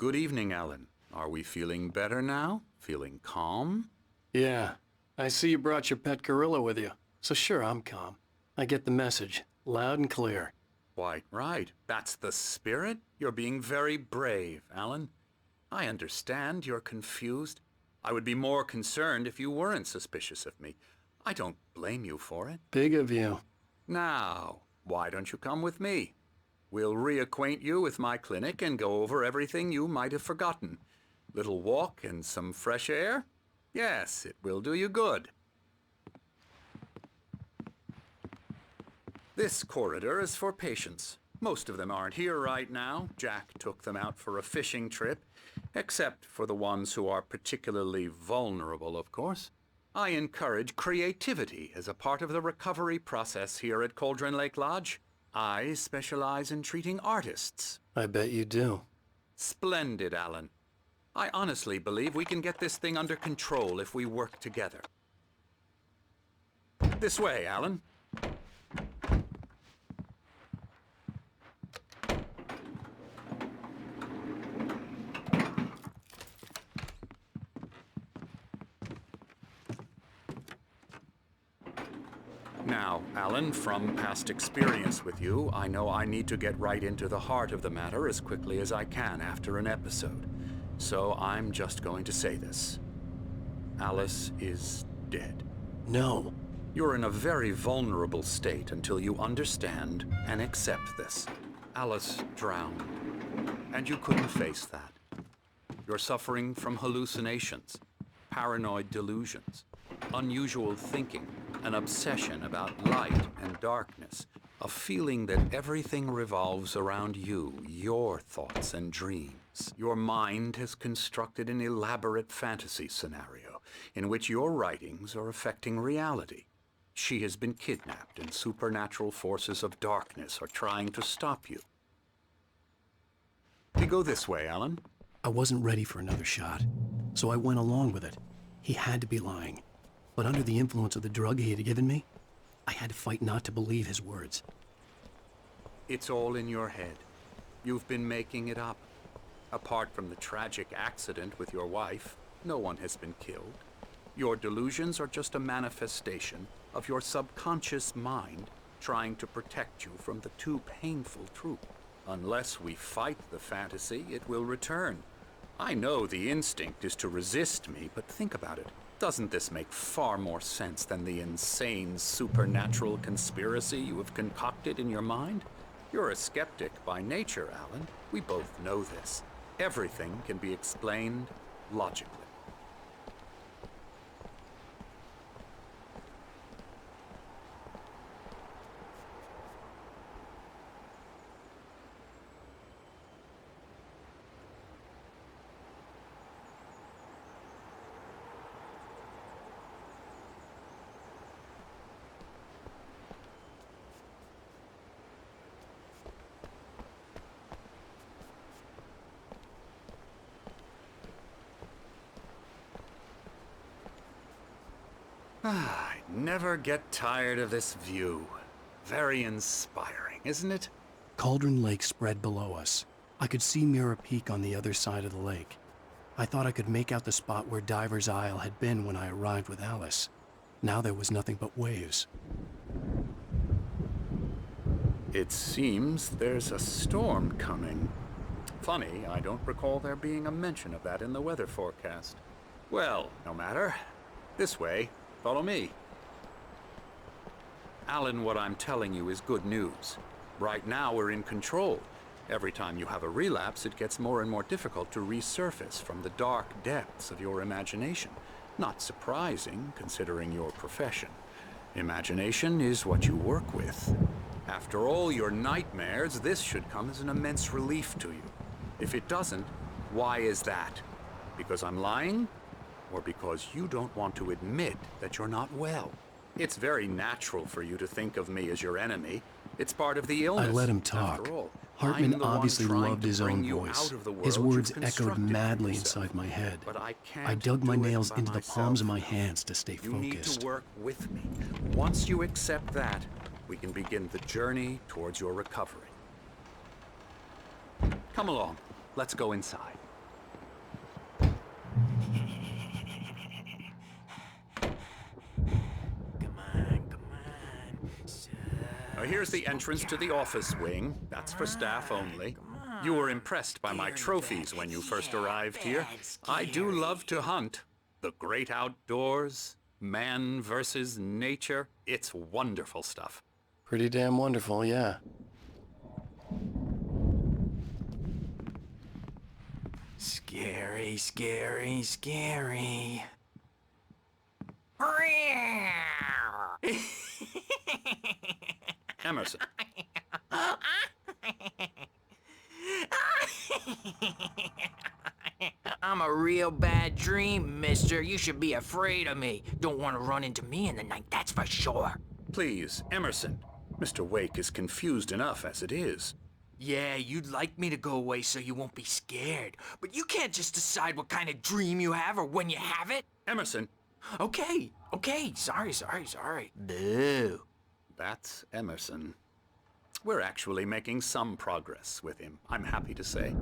Good evening, Alan. Are we feeling better now? Feeling calm? Yeah. I see you brought your pet gorilla with you. So sure, I'm calm. I get the message. Loud and clear. Quite right. That's the spirit. You're being very brave, Alan. I understand you're confused. I would be more concerned if you weren't suspicious of me. I don't blame you for it. Big of you. Now, why don't you come with me? We'll reacquaint you with my clinic and go over everything you might have forgotten. Little walk and some fresh air? Yes, it will do you good. This corridor is for patients. Most of them aren't here right now. Jack took them out for a fishing trip, except for the ones who are particularly vulnerable, of course. I encourage creativity as a part of the recovery process here at Cauldron Lake Lodge. I specialize in treating artists. I bet you do. Splendid, Alan. I honestly believe we can get this thing under control if we work together. This way, Alan. Now, Alan, from past experience with you, I know I need to get right into the heart of the matter as quickly as I can after an episode. So I'm just going to say this. Alice is dead. No. You're in a very vulnerable state until you understand and accept this. Alice drowned, and you couldn't face that. You're suffering from hallucinations, paranoid delusions, unusual thinking, an obsession about light and darkness, a feeling that everything revolves around you, your thoughts and dreams. Your mind has constructed an elaborate fantasy scenario in which your writings are affecting reality. She has been kidnapped and supernatural forces of darkness are trying to stop you. We go this way, Alan. I wasn't ready for another shot, so I went along with it. He had to be lying. But under the influence of the drug he had given me, I had to fight not to believe his words. It's all in your head. You've been making it up. Apart from the tragic accident with your wife, no one has been killed. Your delusions are just a manifestation of your subconscious mind trying to protect you from the too painful truth. Unless we fight the fantasy, it will return. I know the instinct is to resist me, but think about it. Doesn't this make far more sense than the insane supernatural conspiracy you have concocted in your mind? You're a skeptic by nature, Alan. We both know this. Everything can be explained logically. I never get tired of this view. Very inspiring, isn't it? Cauldron Lake spread below us. I could see Mirror Peak on the other side of the lake. I thought I could make out the spot where Diver's Isle had been when I arrived with Alice. Now there was nothing but waves. It seems there's a storm coming. Funny, I don't recall there being a mention of that in the weather forecast. Well, no matter. This way. Follow me. Alan, what I'm telling you is good news. Right now we're in control. Every time you have a relapse, it gets more and more difficult to resurface from the dark depths of your imagination. Not surprising, considering your profession. Imagination is what you work with. After all your nightmares, this should come as an immense relief to you. If it doesn't, why is that? Because I'm lying? Or because you don't want to admit that you're not well? It's very natural for you to think of me as your enemy. It's part of the illness. I let him talk. After all, Hartman I'm the one obviously trying loved to his bring own you voice. out of the world His words you've echoed constructed for madly yourself. inside my head. But I can't I dug my do it nails by into the myself. palms of my hands to stay You focused. need to work with me. Once you accept that, we can begin the journey towards your recovery. Come along. Let's go inside. Here's the entrance to the office wing. That's for staff only. You were impressed by my trophies when you first arrived here. I do love to hunt. The great outdoors, man versus nature. It's wonderful stuff. Pretty damn wonderful, yeah. Scary, scary, scary. Emerson. I'm a real bad dream, mister. You should be afraid of me. Don't want to run into me in the night, that's for sure. Please, Emerson. Mr. Wake is confused enough as it is. Yeah, you'd like me to go away so you won't be scared. But you can't just decide what kind of dream you have or when you have it. Emerson. Okay. Sorry. Boo. That's Emerson. We're actually making some progress with him, I'm happy to say.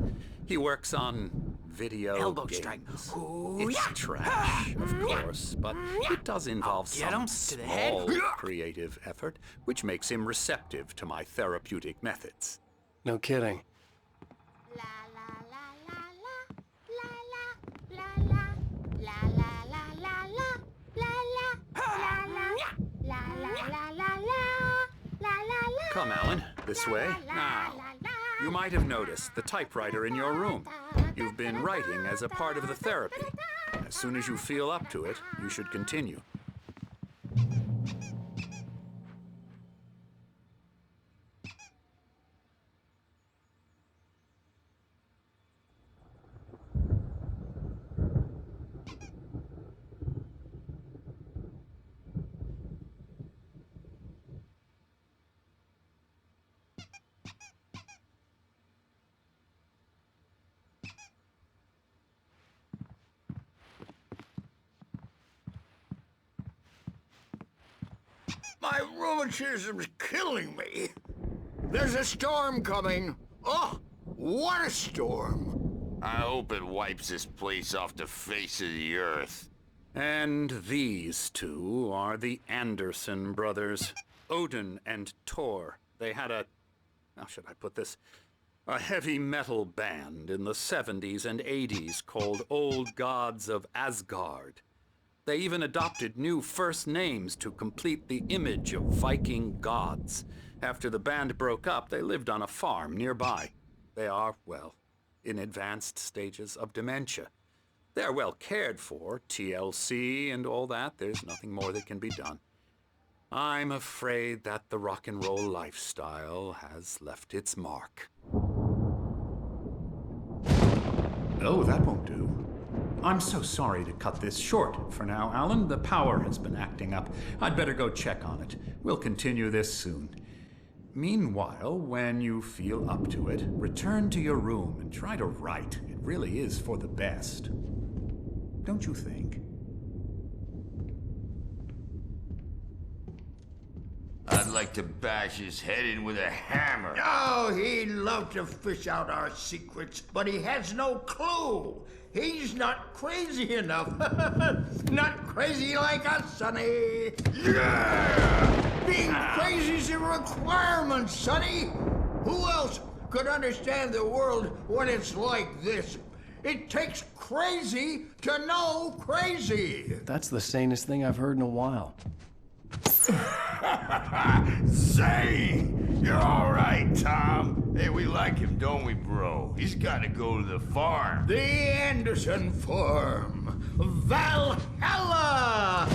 He works on video Elbow games. strike. It's trash, of course, but it does involve Get him some to the head. small creative effort, which makes him receptive to my therapeutic methods. No kidding. La la la la la la la la la la la la la la la. Come, Alan, this way. Now, you might have noticed the typewriter in your room. You've been writing as a part of the therapy. As soon as you feel up to it, you should continue. My rheumatism's killing me. There's a storm coming. Oh, what a storm. I hope it wipes this place off the face of the earth. And these two are the Anderson brothers, Odin and Thor. They had how should I put this? A heavy metal band in the 70s and 80s called Old Gods of Asgard. They even adopted new first names to complete the image of Viking gods. After the band broke up, they lived on a farm nearby. They are, well, in advanced stages of dementia. They're well cared for, TLC and all that. There's nothing more that can be done. I'm afraid that the rock and roll lifestyle has left its mark. Oh, that won't do. I'm so sorry to cut this short for now, Alan. The power has been acting up. I'd better go check on it. We'll continue this soon. Meanwhile, when you feel up to it, return to your room and try to write. It really is for the best. Don't you think? I'd like to bash his head in with a hammer. Oh, he'd love to fish out our secrets, but he has no clue. He's not crazy enough. Not crazy like us, Sonny. Yeah! Being crazy's a requirement, Sonny. Who else could understand the world when it's like this? It takes crazy to know crazy. That's the sanest thing I've heard in a while. Zane! You're all right, Tom. Hey, we like him, don't we, bro? He's got to go to the farm. The Anderson Farm. Valhalla!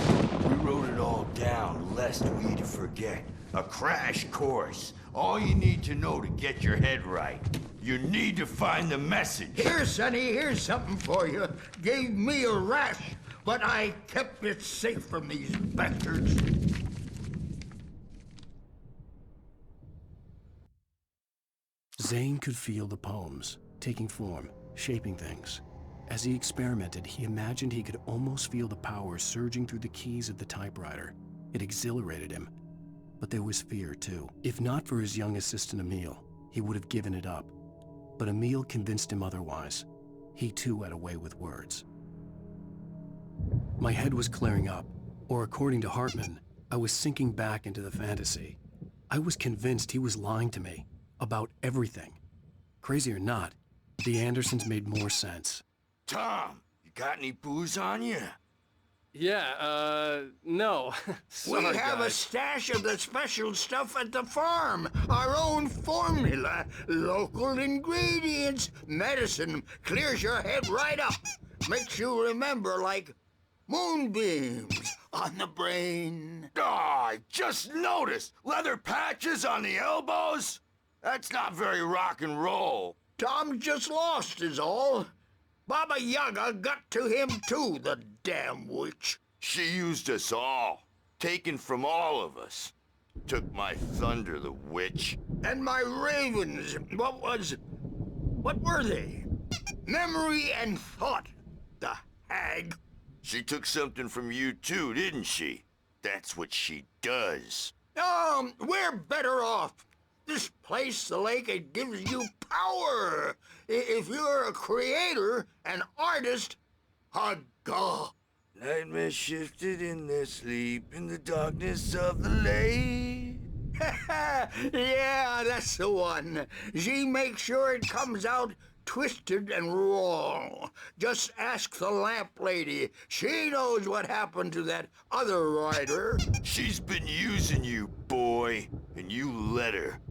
We wrote it all down, lest we'd forget. A crash course. All you need to know to get your head right. You need to find the message. Here, Sonny, here's something for you. Gave me a rash, but I kept it safe from these bastards. Zane could feel the poems, taking form, shaping things. As he experimented, he imagined he could almost feel the power surging through the keys of the typewriter. It exhilarated him. But there was fear, too. If not for his young assistant Emil, he would have given it up. But Emil convinced him otherwise. He too had a way with words. My head was clearing up, or according to Hartman, I was sinking back into the fantasy. I was convinced he was lying to me about everything. Crazy or not, the Andersons made more sense. Tom, you got any booze on you? Yeah, no. Sorry, We have a guys. stash of the special stuff at the farm. Our own formula, local ingredients, medicine, clears your head right up. Makes you remember like moonbeams on the brain. Oh, I just noticed! Leather patches on the elbows? That's not very rock and roll. Tom just lost is all. Baba Yaga got to him too, the damn witch. She used us all. Taken from all of us. Took my thunder, the witch. And my ravens, what were they? Memory and thought, the hag. She took something from you too, didn't she? That's what she does. We're better off. This place, the lake, it gives you power. If you're a creator, an artist, a god. Nightmares shifted in their sleep in the darkness of the lake. Yeah, that's the one. She makes sure it comes out twisted and raw. Just ask the lamp lady. She knows what happened to that other writer. She's been using you, boy, and you let her.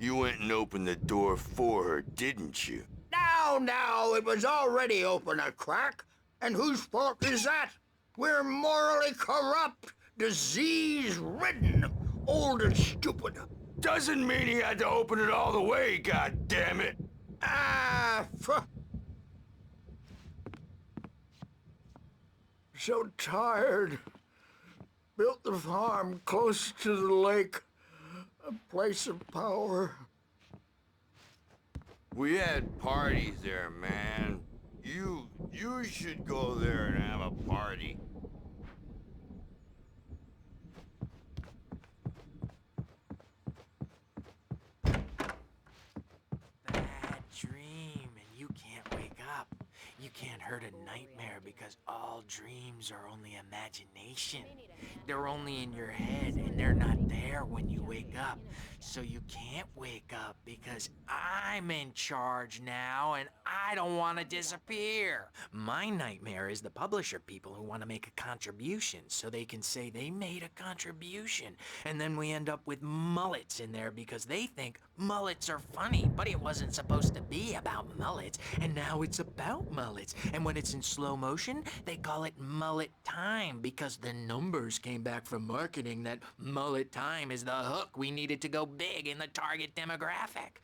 You went and opened the door for her, didn't you? Now, it was already open a crack. And whose fault is that? We're morally corrupt, disease-ridden, old and stupid. Doesn't mean he had to open it all the way, goddammit. So tired. Built the farm close to the lake. A place of power. We had parties there, man. You should go there and have a party. Bad dream, and you can't wake up. You can't hurt a nightmare because all dreams are only imagination. They're only in your head, and they're not there when you wake up. So you can't wake up because I'm in charge now, and I don't want to disappear. My nightmare is the publisher people who want to make a contribution so they can say they made a contribution. And then we end up with mullets in there because they think mullets are funny, but it wasn't supposed to be about mullets, and now it's about mullets. And when it's in slow motion, they call it mullet time because the numbers came back from marketing that mullet time is the hook we needed to go big in the target demographic.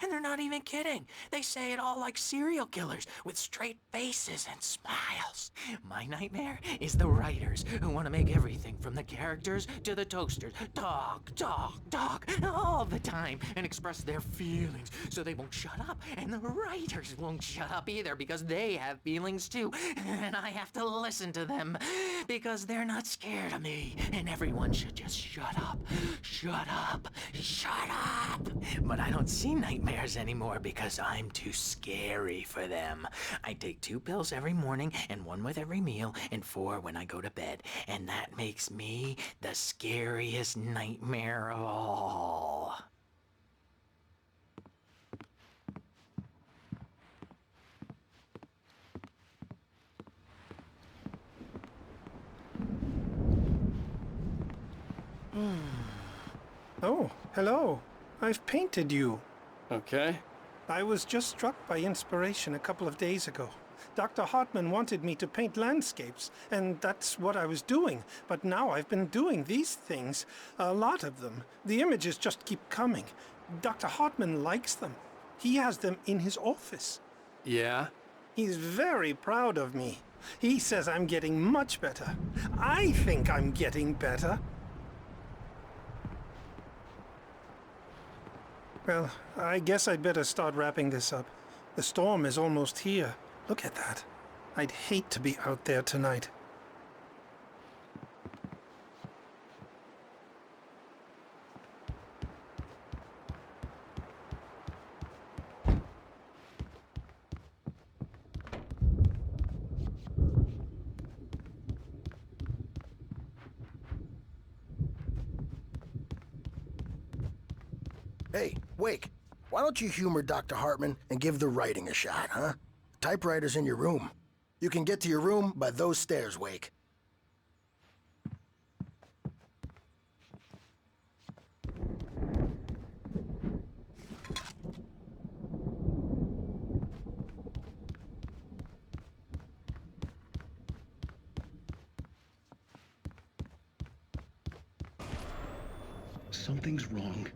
And they're not even kidding. They say it all like serial killers with straight faces and smiles. My nightmare is the writers who want to make everything from the characters to the toasters talk all the time and express their feelings so they won't shut up. And the writers won't shut up either because they have feelings too. And I have to listen to them because they're not scared of me. And everyone should just shut up. Shut up. Shut up. But I don't see nightmares anymore because I'm too scary for them. I take 2 pills every morning and 1 with every meal and 4 when I go to bed. And that makes me the scariest nightmare of all. Oh, hello. I've painted you. Okay. I was just struck by inspiration a couple of days ago. Dr. Hartman wanted me to paint landscapes, and that's what I was doing. But now I've been doing these things, a lot of them. The images just keep coming. Dr. Hartman likes them. He has them in his office. Yeah? He's very proud of me. He says I'm getting much better. I think I'm getting better. Well, I guess I'd better start wrapping this up. The storm is almost here. Look at that. I'd hate to be out there tonight. Hey, Wake, why don't you humor Dr. Hartman and give the writing a shot, huh? Typewriter's in your room. You can get to your room by those stairs, Wake. Something's wrong.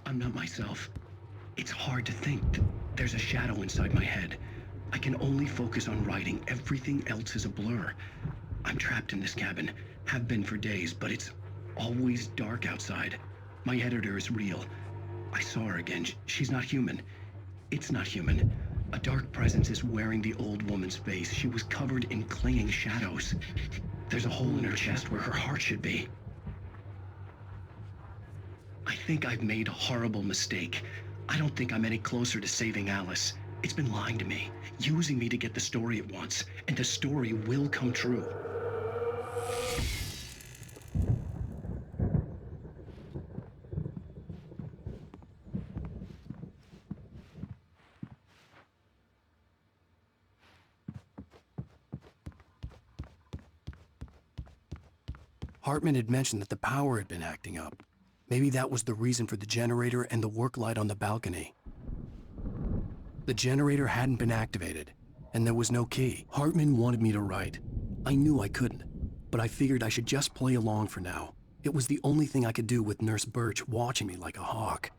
I'm not myself. It's hard to think. There's a shadow inside my head. I can only focus on writing. Everything else is a blur. I'm trapped in this cabin. Have been for days, but it's always dark outside. My editor is real. I saw her again. She's not human. It's not human. A dark presence is wearing the old woman's face. She was covered in clinging shadows. There's a hole in her chest where her heart should be. I think I've made a horrible mistake. I don't think I'm any closer to saving Alice. It's been lying to me, using me to get the story it wants, and the story will come true. Hartman had mentioned that the power had been acting up. Maybe that was the reason for the generator and the work light on the balcony. The generator hadn't been activated, and there was no key. Hartman wanted me to write. I knew I couldn't, but I figured I should just play along for now. It was the only thing I could do with Nurse Birch watching me like a hawk.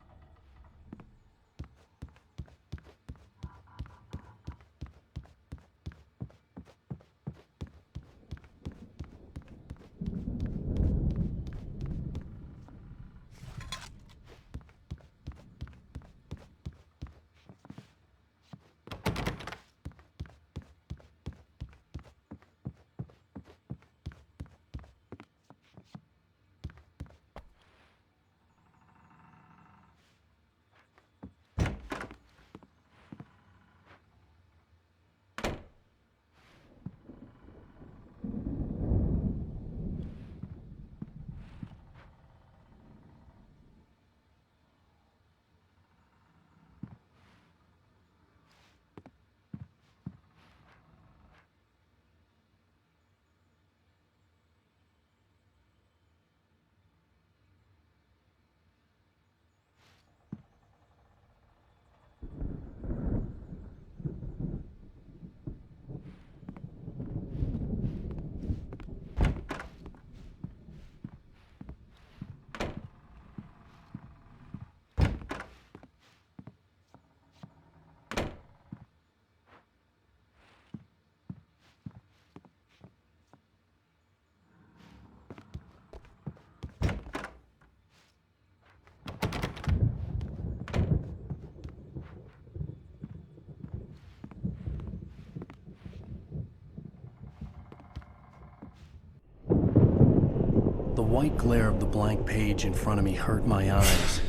The white glare of the blank page in front of me hurt my eyes.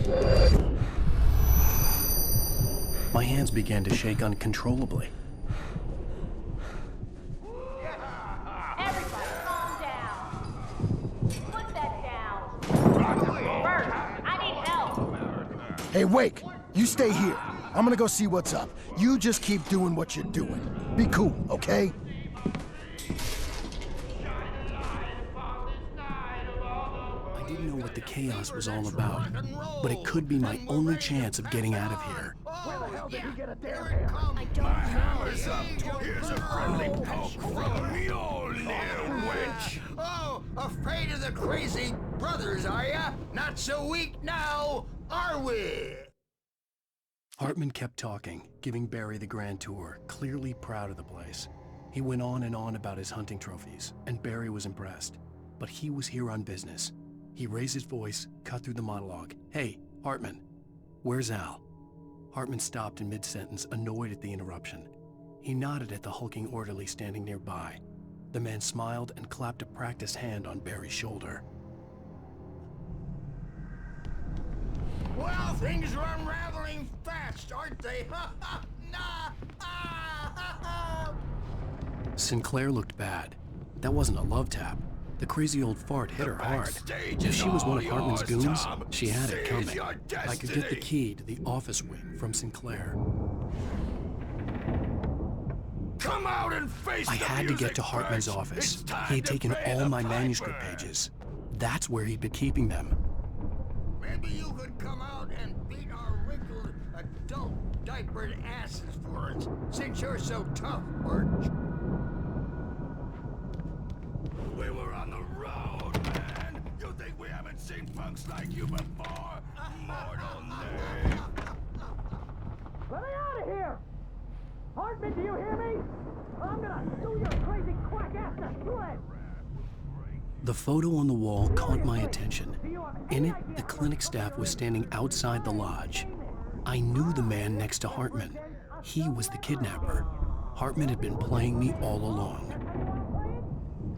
My hands began to shake uncontrollably. Everybody, calm down. Put that down. Bert, I need help. Hey, Wake, you stay here. I'm gonna go see what's up. You just keep doing what you're doing. Be cool, okay? I didn't know what the chaos was all about, but it could be my only chance of getting out of here. Where the hell did he get a damn hammer? I don't know. Here's a friendly poke from Mjolnir, wench. Oh, afraid of the crazy brothers, are ya? Not so weak now, are we? Hartman kept talking, giving Barry the grand tour, clearly proud of the place. He went on and on about his hunting trophies, and Barry was impressed. But he was here on business. He raised his voice, cut through the monologue. Hey, Hartman, where's Al? Hartman stopped in mid-sentence, annoyed at the interruption. He nodded at the hulking orderly standing nearby. The man smiled and clapped a practiced hand on Barry's shoulder. Well, things are unraveling fast, aren't they? Ha ha! Nah! Ah! Ha ha! Sinclair looked bad. That wasn't a love tap. The crazy old fart hit her hard. backstage If is she was one all of Hartman's yours, goons, Tom. she had it Seize coming. your I could get the destiny. key to the office wing from Sinclair. Come out and face I the had to get music, to Hartman's Birch. office. It's time He had to taken pay all the my manuscript piper. pages. That's where he'd been keeping them. Maybe you could come out and beat our wrinkled adult diapered asses for us, since you're so tough, Birch. We were on the road, man. You think we haven't seen punks like you before? Mortal name. Let me out of here! Hartman, do you hear me? I'm gonna sue your crazy quack ass to shreds! The photo on the wall caught my attention. In it, the clinic staff was standing outside the lodge. I knew the man next to Hartman. He was the kidnapper. Hartman had been playing me all along.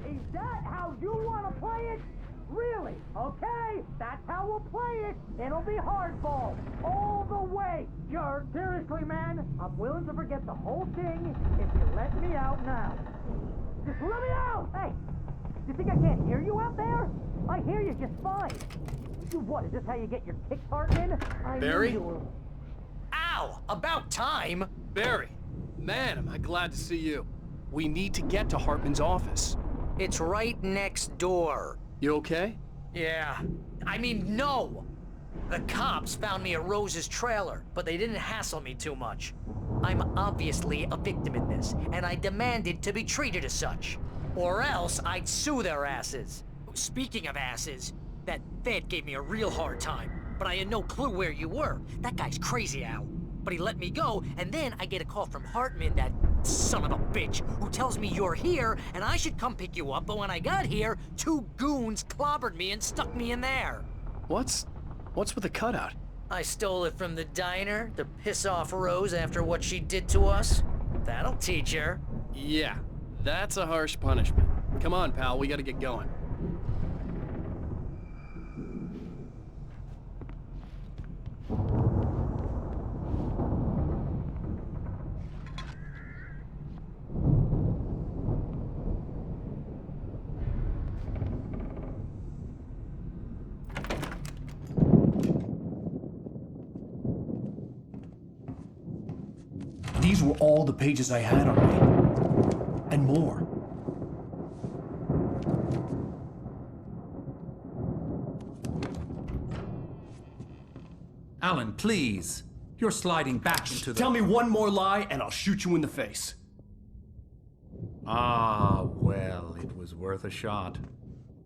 Is that how you want to play it? Really? Okay, that's how we'll play it. It'll be hardball, all the way. Seriously, man, I'm willing to forget the whole thing if you let me out now. Just let me out! Hey, you think I can't hear you out there? I hear you just fine. What, is this how you get your kicks, Hartman? I Barry? knew you were... Ow! About time! Barry, man, am I glad to see you. We need to get to Hartman's office. It's right next door. You okay? Yeah. I mean, no! The cops found me at Rose's trailer, but they didn't hassle me too much. I'm obviously a victim in this, and I demanded to be treated as such. Or else I'd sue their asses. Speaking of asses, that Fed gave me a real hard time, but I had no clue where you were. That guy's crazy, Al. But he let me go, and then I get a call from Hartman, that son of a bitch, who tells me you're here, and I should come pick you up, but when I got here, 2 goons clobbered me and stuck me in there. What's with the cutout? I stole it from the diner to piss off Rose after what she did to us. That'll teach her. Yeah, that's a harsh punishment. Come on, pal, we gotta get going. These were all the pages I had on me. And more. Alan, please. You're sliding back into the... Tell me one more lie and I'll shoot you in the face. Ah, well, it was worth a shot.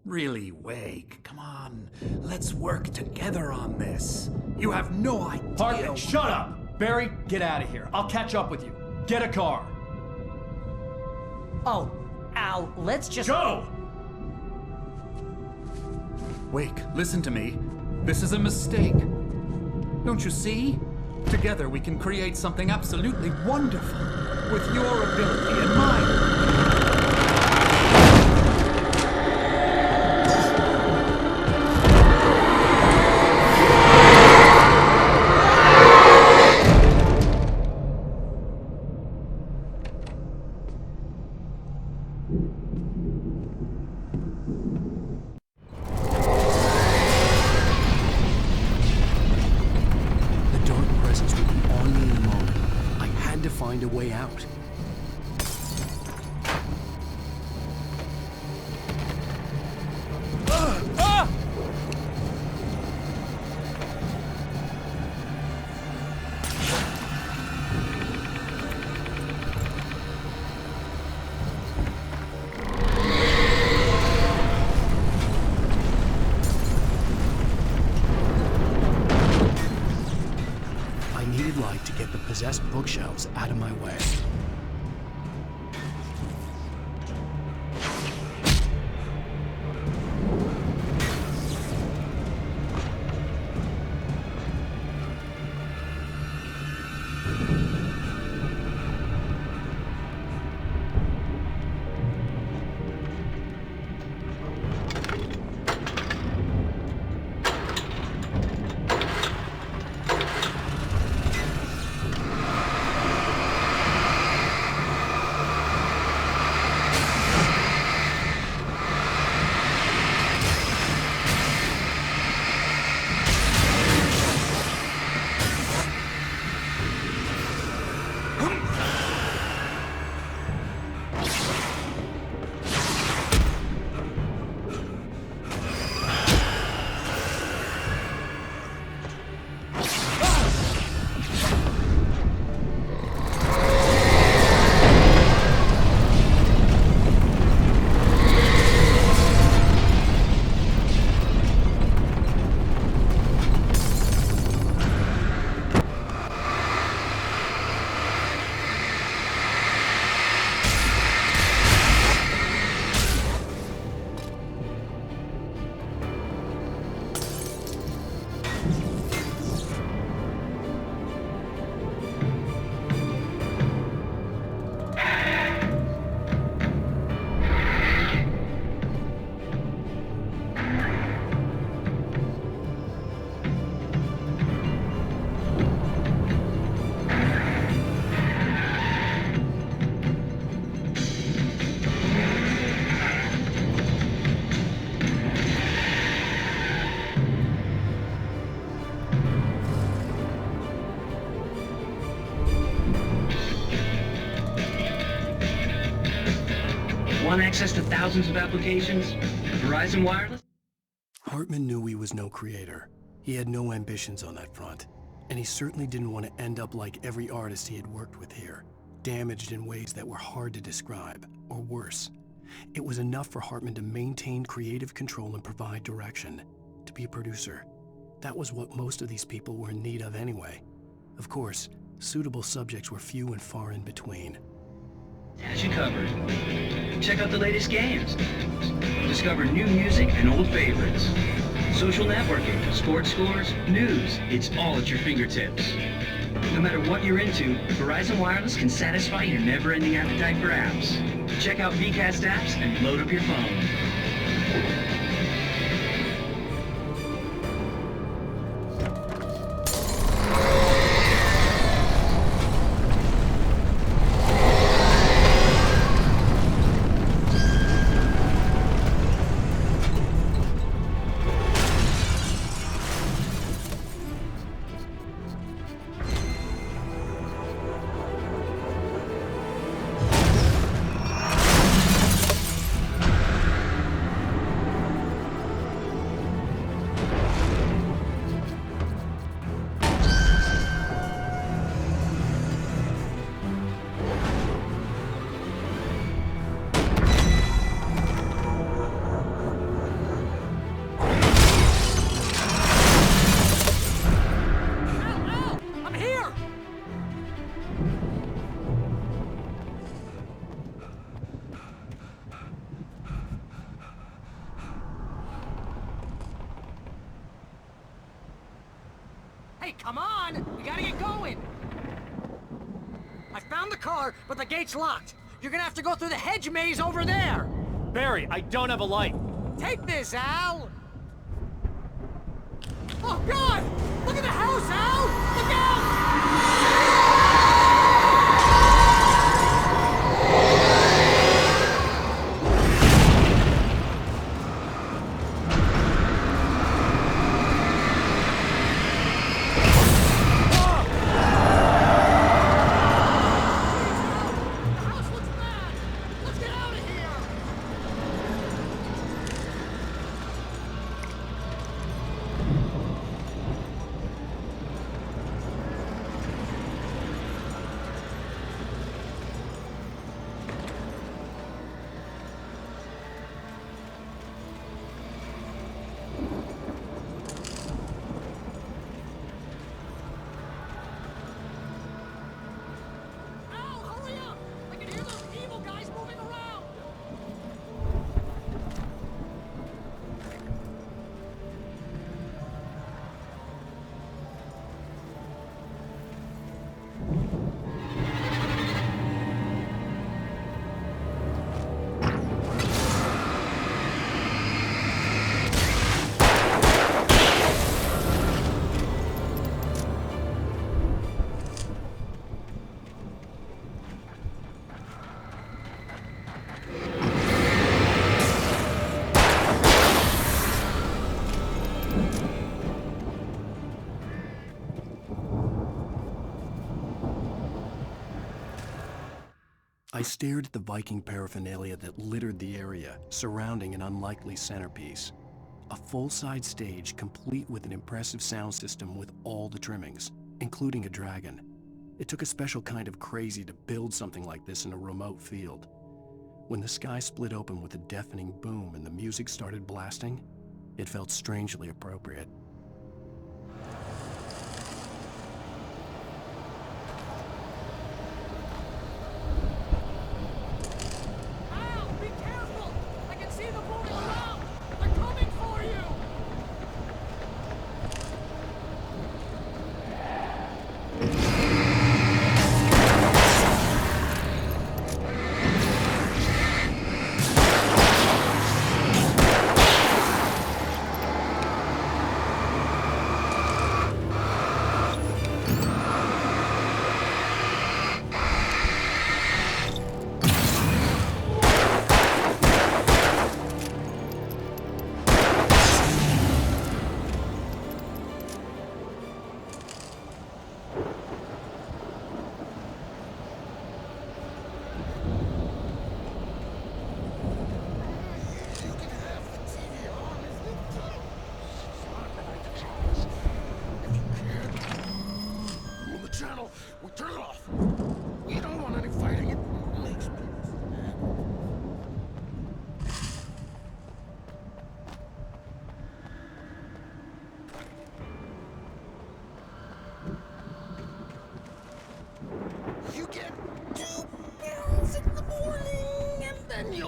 Really, Wake, come on. Let's work together on this. You have no idea... Hartman, shut up! Barry, get out of here. I'll catch up with you. Get a car. Oh, Al, let's just... Go! Wake, listen to me. This is a mistake. Don't you see? Together we can create something absolutely wonderful. With your ability and mine. The dark presence would be on me in a moment. I had to find a way out. Want access to thousands of applications? Verizon Wireless? Hartman knew he was no creator. He had no ambitions on that front. And he certainly didn't want to end up like every artist he had worked with here, damaged in ways that were hard to describe, or worse. It was enough for Hartman to maintain creative control and provide direction, to be a producer. That was what most of these people were in need of anyway. Of course, suitable subjects were few and far in between. Has you covered. Check out the latest games. Discover new music and old favorites. Social networking, sports scores, news. It's all at your fingertips. No matter what you're into, Verizon Wireless can satisfy your never-ending appetite for apps. Check out VCast apps and load up your phone. Hey, come on! We gotta get going! I found the car, but the gate's locked. You're gonna have to go through the hedge maze over there! Barry, I don't have a light. Take this, Al! Oh, God! Look at the house, Al! Look out! I stared at the Viking paraphernalia that littered the area, surrounding an unlikely centerpiece. A full-size stage complete with an impressive sound system with all the trimmings, including a dragon. It took a special kind of crazy to build something like this in a remote field. When the sky split open with a deafening boom and the music started blasting, it felt strangely appropriate.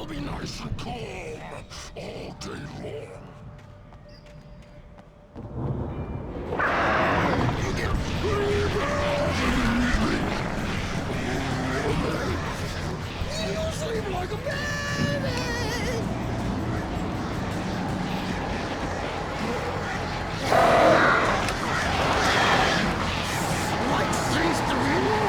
I'll be nice and calm all day long. You sleep like a baby! Light seems to be lost!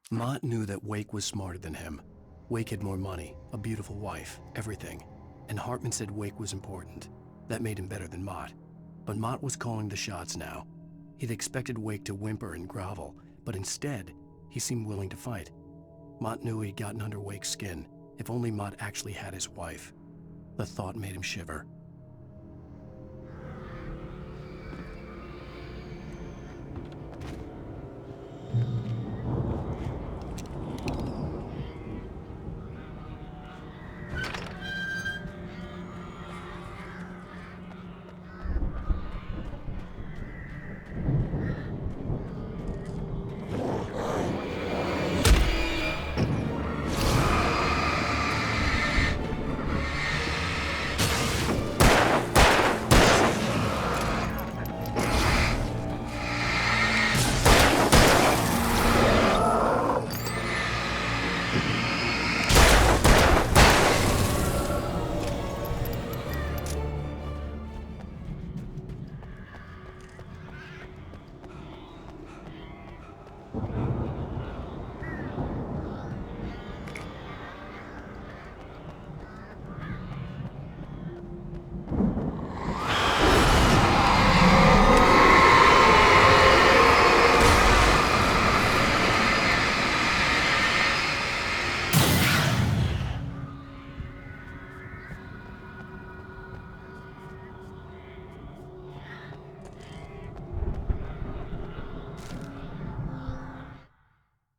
Mott knew that Wake was smarter than him. Wake had more money, a beautiful wife, everything. And Hartman said Wake was important. That made him better than Mott. But Mott was calling the shots now. He'd expected Wake to whimper and grovel, but instead, he seemed willing to fight. Mott knew he'd gotten under Wake's skin, if only Mott actually had his wife. The thought made him shiver.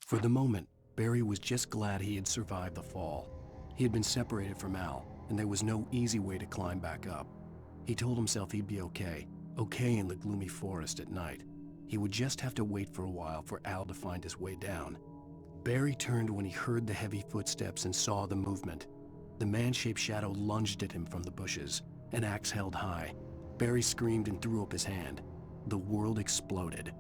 For the moment, Barry was just glad he had survived the fall. He had been separated from Al, and there was no easy way to climb back up. He told himself he'd be okay in the gloomy forest at night. He would just have to wait for a while for Al to find his way down. Barry turned when he heard the heavy footsteps and saw the movement. The man-shaped shadow lunged at him from the bushes, an axe held high. Barry screamed and threw up his hand. The world exploded.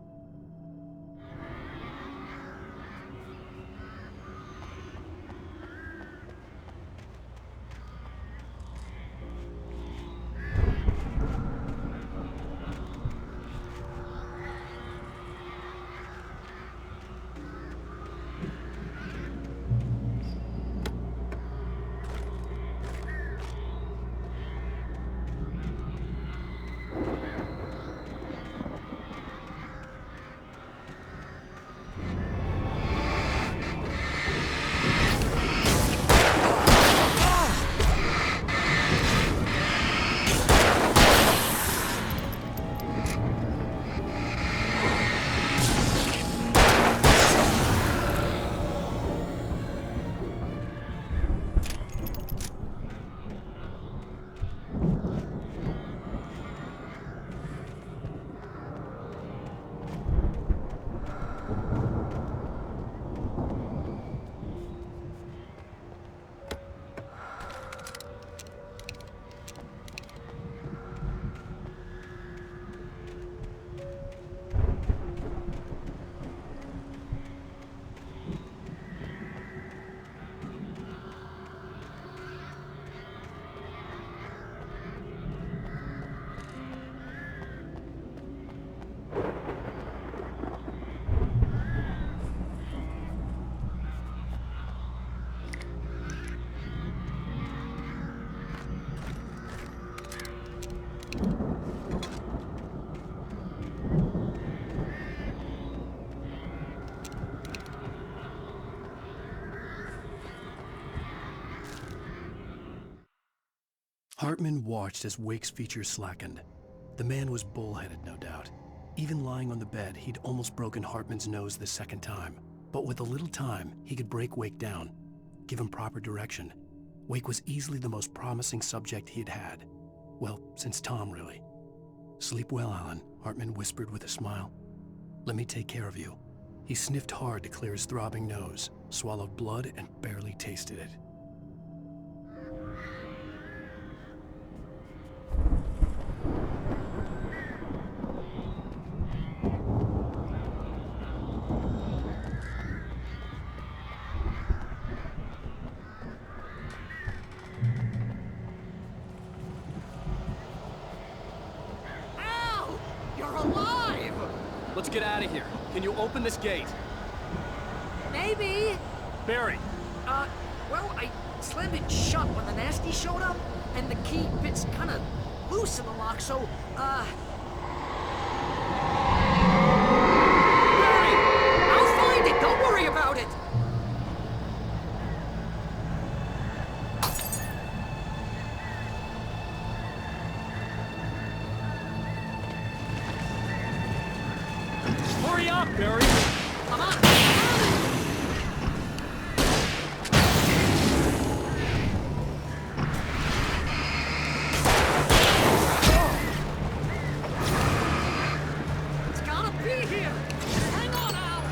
Hartman watched as Wake's features slackened. The man was bullheaded, no doubt. Even lying on the bed, he'd almost broken Hartman's nose the second time. But with a little time, he could break Wake down, give him proper direction. Wake was easily the most promising subject he had had. Well, since Tom, really. "Sleep well, Alan," Hartman whispered with a smile. "Let me take care of you." He sniffed hard to clear his throbbing nose, swallowed blood, and barely tasted it. Al! You're alive! Let's get out of here. Can you open this gate? Maybe. Barry! Well, I slammed it shut when the nasty showed up, and the key fits kind of loose in the lock, so, Barry! I'll find it! Don't worry about it! Hurry up, Barry! Come on! It's gotta be here! Hang on, Al!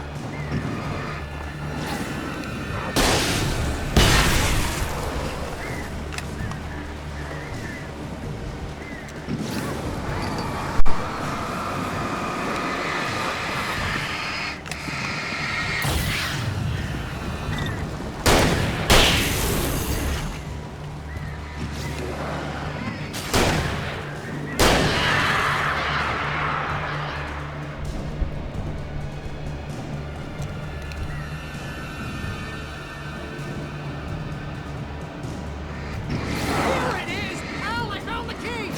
Here it is! Al, I found the key!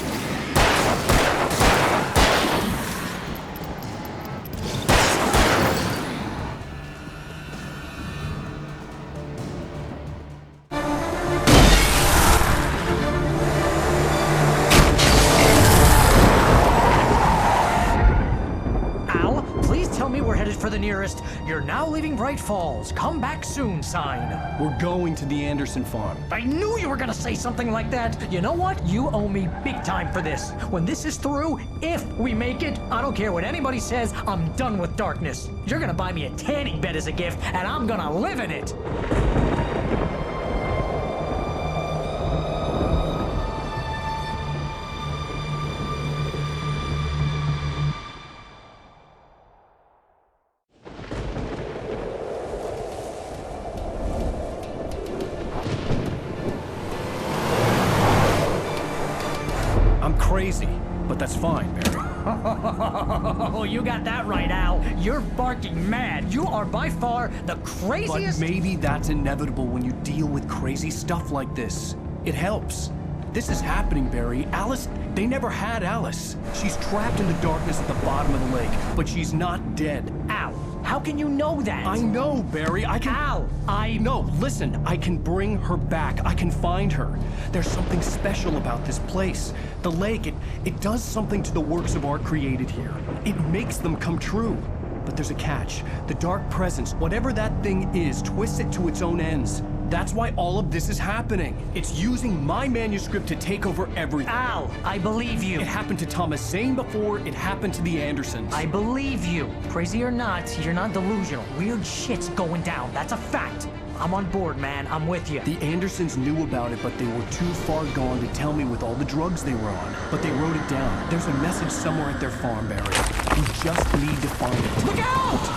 Al, please tell me we're headed for the nearest "You're now leaving Bright Falls. Come back soon" sign. We're going to the Anderson farm. I knew you were gonna say something like that. You know what? You owe me big time for this. When this is through, if we make it, I don't care what anybody says, I'm done with darkness. You're gonna buy me a tanning bed as a gift, and I'm gonna live in it. I'm crazy, but that's fine, Barry. Oh, you got that right, Al. You're barking mad. You are by far the But craziest. maybe that's inevitable when you deal with crazy stuff like this. It helps. This is happening, Barry. Alice, they never had Alice. She's trapped in the darkness at the bottom of the lake, but she's not dead. Al, how can you know that? I know, Barry. I can... Al, No, listen. I can bring her back. I can find her. There's something special about this place. The lake, it does something to the works of art created here. It makes them come true. But there's a catch. The dark presence, whatever that thing is, twists it to its own ends. That's why all of this is happening. It's using my manuscript to take over everything. Al, I believe you. It happened to Thomas Zane before, it happened to the Andersons. I believe you. Crazy or not, you're not delusional. Weird shit's going down. That's a fact. I'm on board, man. I'm with you. The Andersons knew about it, but they were too far gone to tell me with all the drugs they were on. But they wrote it down. There's a message somewhere at their farm, Barry. We just need to find it. Look out!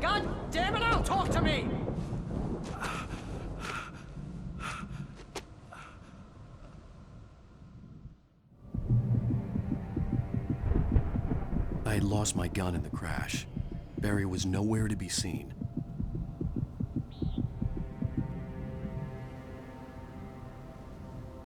God damn it, Al, talk to me! I had lost my gun in the crash. Barry was nowhere to be seen.